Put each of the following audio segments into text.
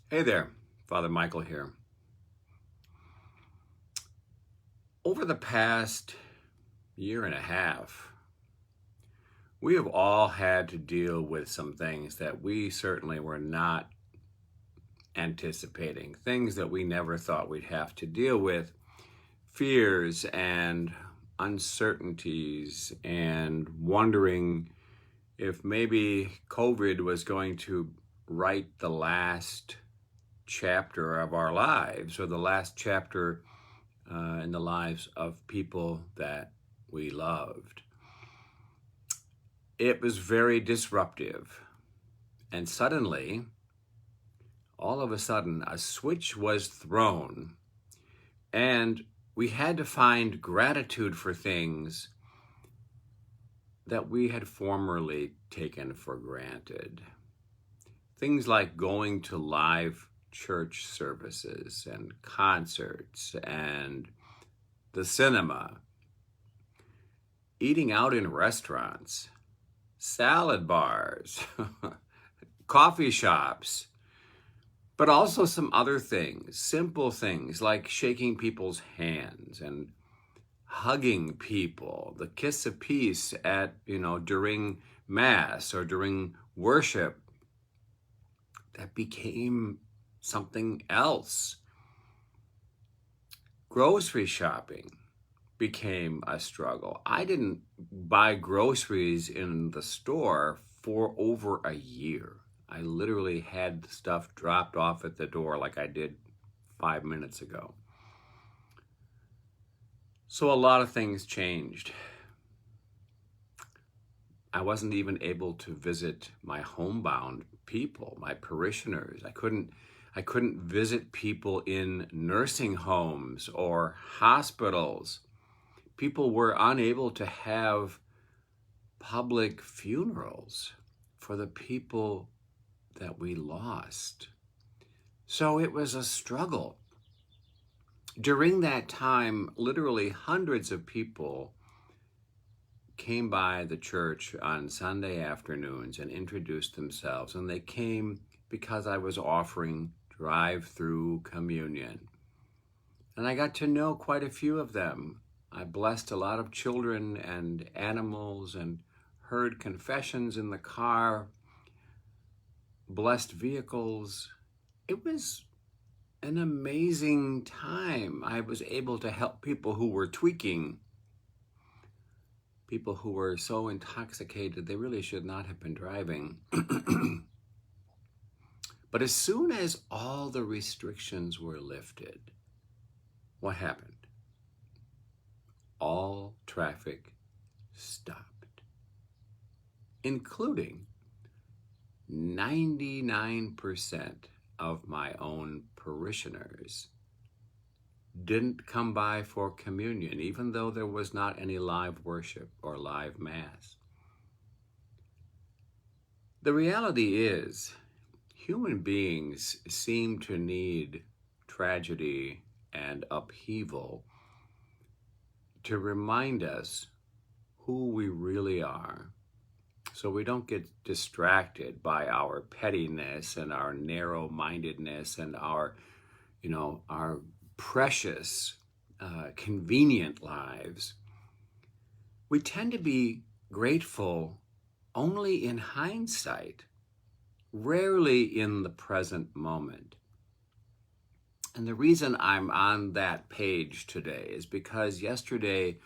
Hey there, Father Michael here. Over the past year and a half, we have all had to deal with some things that we certainly were not anticipating, things that we never thought we'd have to deal with, fears and uncertainties, and wondering if maybe COVID was going to write the last chapter of our lives or the last chapter in the lives of people that we loved. It was very disruptive. And suddenly, all of a sudden, a switch was thrown, and we had to find gratitude for things that we had formerly taken for granted. Things like going to live church services and concerts and the cinema, eating out in restaurants, salad bars, coffee shops, but also some other things, simple things like shaking people's hands and hugging people, the kiss of peace at, during Mass or during worship, that became something else. Grocery shopping became a struggle. I didn't buy groceries in the store for over a year. I literally had the stuff dropped off at the door like I did 5 minutes ago. So a lot of things changed. I wasn't even able to visit my homebound people, my parishioners. I couldn't visit people in nursing homes or hospitals. People were unable to have public funerals for the people that we lost. So it was a struggle. During that time, literally hundreds of people came by the church on Sunday afternoons and introduced themselves, and they came because I was offering drive-through communion. And I got to know quite a few of them. I blessed a lot of children and animals and heard confessions in the car, blessed vehicles. It was an amazing time. I was able to help people who were tweaking, people who were so intoxicated they really should not have been driving. But as soon as all the restrictions were lifted, what happened? All traffic stopped, including 99% of my own parishioners didn't come by for communion, even though there was not any live worship or live Mass. The reality is, human beings seem to need tragedy and upheaval to remind us who we really are, so we don't get distracted by our pettiness and our narrow-mindedness and our precious, convenient lives. We tend to be grateful only in hindsight, rarely in the present moment. And the reason I'm on that page today is because yesterday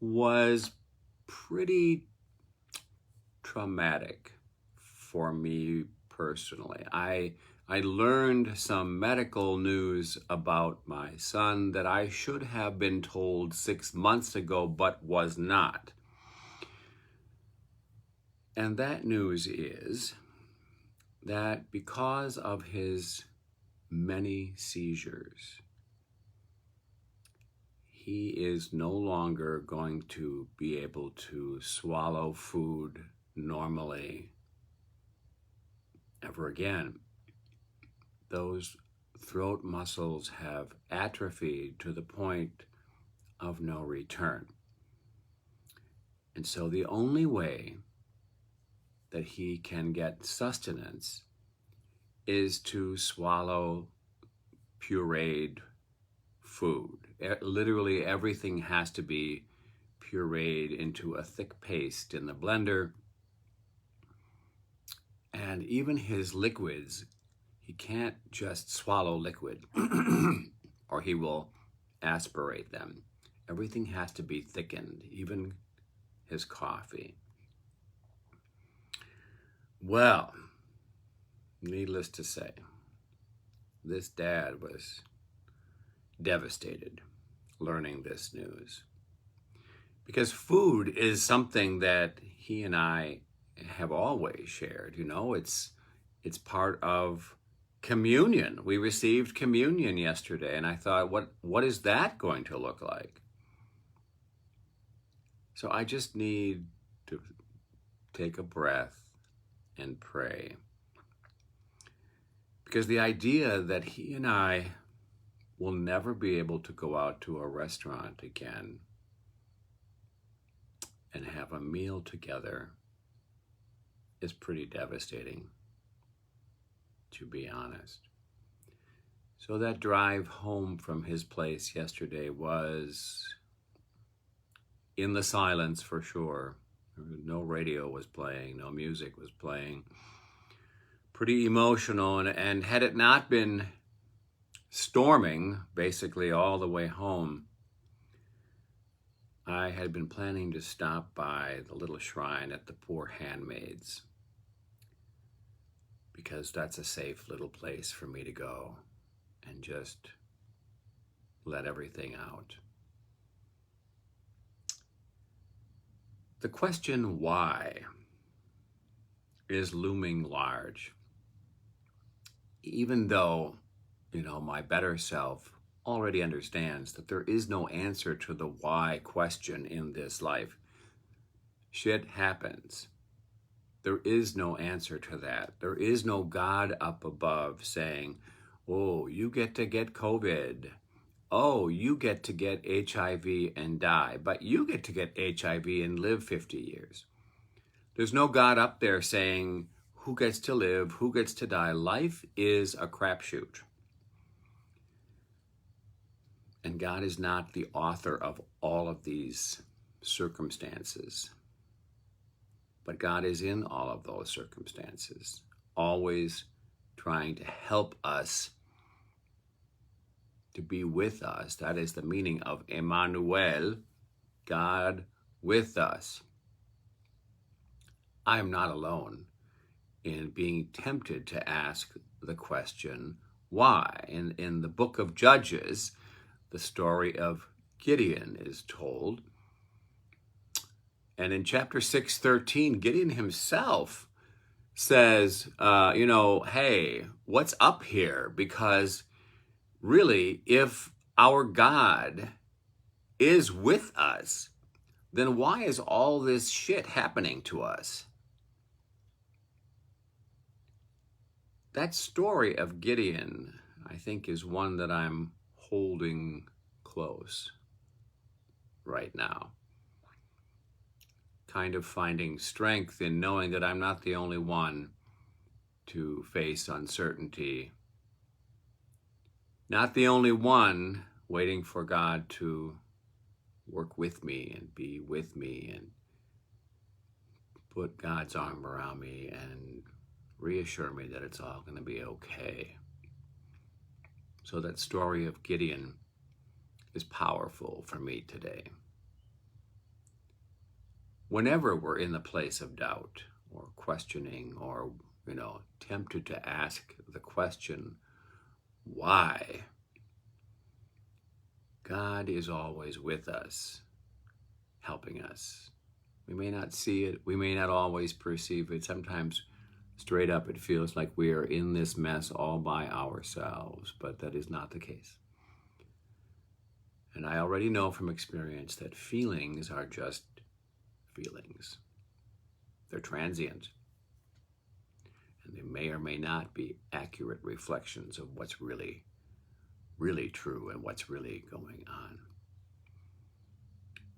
was pretty traumatic for me personally. I learned some medical news about my son that I should have been told 6 months ago, but was not. And that news is that because of his many seizures, he is no longer going to be able to swallow food normally ever again. Those throat muscles have atrophied to the point of no return. And so the only way that he can get sustenance is to swallow pureed food. Literally everything has to be pureed into a thick paste in the blender. And even his liquids, he can't just swallow liquid or he will aspirate them. Everything has to be thickened, even his coffee. Well, needless to say, this dad was devastated learning this news. Because food is something that he and I have always shared. You know, it's part of communion. We received communion yesterday, and I thought, what is that going to look like? So I just need to take a breath and pray. Because the idea that he and I will never be able to go out to a restaurant again and have a meal together is pretty devastating, to be honest. So that drive home from his place yesterday was in the silence for sure. No radio was playing, no music was playing. Pretty emotional, and had it not been storming basically all the way home, I had been planning to stop by the little shrine at the Poor Handmaids, because that's a safe little place for me to go and just let everything out. The question why is looming large. Even though, my better self already understands that there is no answer to the why question in this life. Shit happens. There is no answer to that. There is no God up above saying, oh, you get to get COVID. Oh, you get to get HIV and die, but you get to get HIV and live 50 years. There's no God up there saying who gets to live, who gets to die. Life is a crapshoot. And God is not the author of all of these circumstances. But God is in all of those circumstances, always trying to help us, to be with us. That is the meaning of Emmanuel, God with us. I am not alone in being tempted to ask the question, why? In the book of Judges, the story of Gideon is told. And in chapter 6:13, Gideon himself says, hey, what's up here? Because really, if our God is with us, then why is all this shit happening to us? That story of Gideon, I think, is one that I'm holding close right now. Kind of finding strength in knowing that I'm not the only one to face uncertainty. Not the only one waiting for God to work with me and be with me and put God's arm around me and reassure me that it's all going to be okay. So that story of Gideon is powerful for me today. Whenever we're in the place of doubt or questioning or, tempted to ask the question, why? God is always with us, helping us. We may not see it. We may not always perceive it. Sometimes straight up it feels like we are in this mess all by ourselves, but that is not the case. And I already know from experience that feelings are just feelings. They're transient. And they may or may not be accurate reflections of what's really, really true and what's really going on.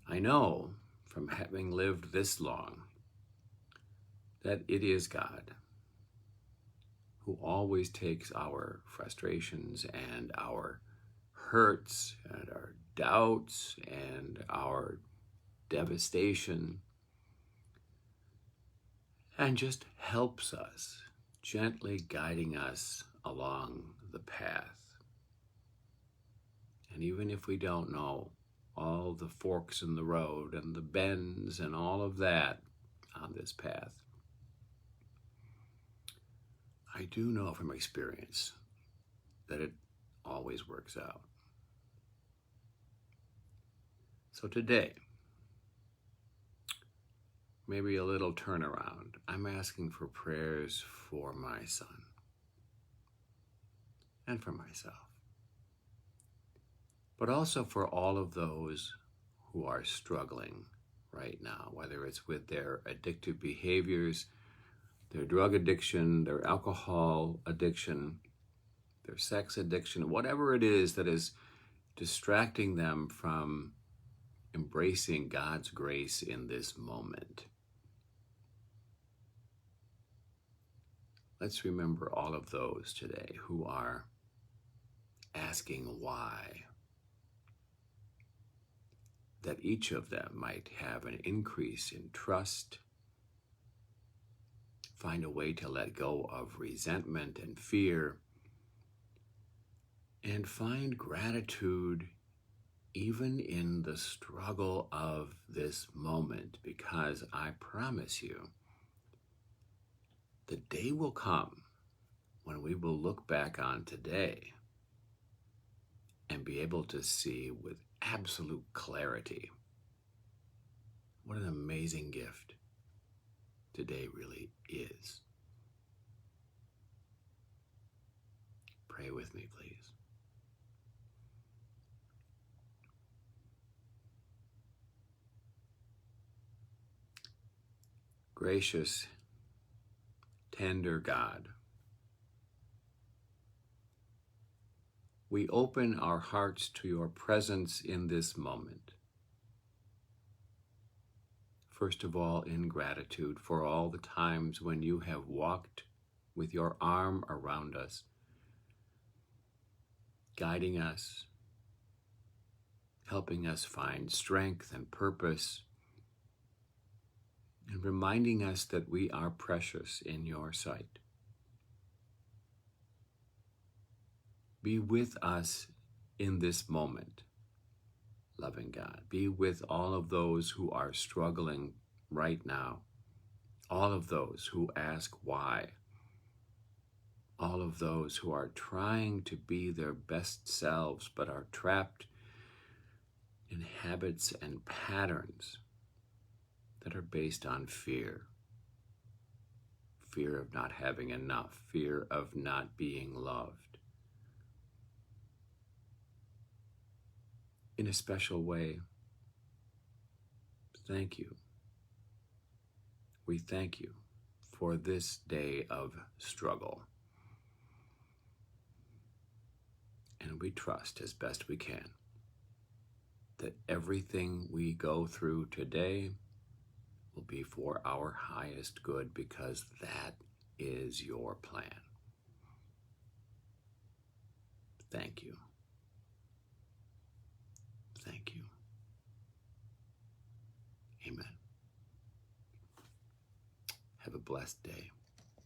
I know from having lived this long that it is God who always takes our frustrations and our hurts and our doubts and our devastation and just helps us, gently guiding us along the path. And even if we don't know all the forks in the road and the bends and all of that on this path, I do know from experience that it always works out. So today, maybe a little turnaround. I'm asking for prayers for my son and for myself, but also for all of those who are struggling right now, whether it's with their addictive behaviors, their drug addiction, their alcohol addiction, their sex addiction, whatever it is that is distracting them from embracing God's grace in this moment. Let's remember all of those today who are asking why, that each of them might have an increase in trust, find a way to let go of resentment and fear, and find gratitude even in the struggle of this moment, because I promise you, the day will come when we will look back on today and be able to see with absolute clarity what an amazing gift today really is. Pray with me, please. Gracious, tender God, we open our hearts to your presence in this moment. First of all, in gratitude for all the times when you have walked with your arm around us, guiding us, helping us find strength and purpose, and reminding us that we are precious in your sight. Be with us in this moment, loving God. Be with all of those who are struggling right now, all of those who ask why, all of those who are trying to be their best selves but are trapped in habits and patterns that are based on fear. Fear of not having enough, fear of not being loved. In a special way, thank you. We thank you for this day of struggle. And we trust as best we can that everything we go through today will be for our highest good, because that is your plan. Thank you. Thank you. Amen. Have a blessed day.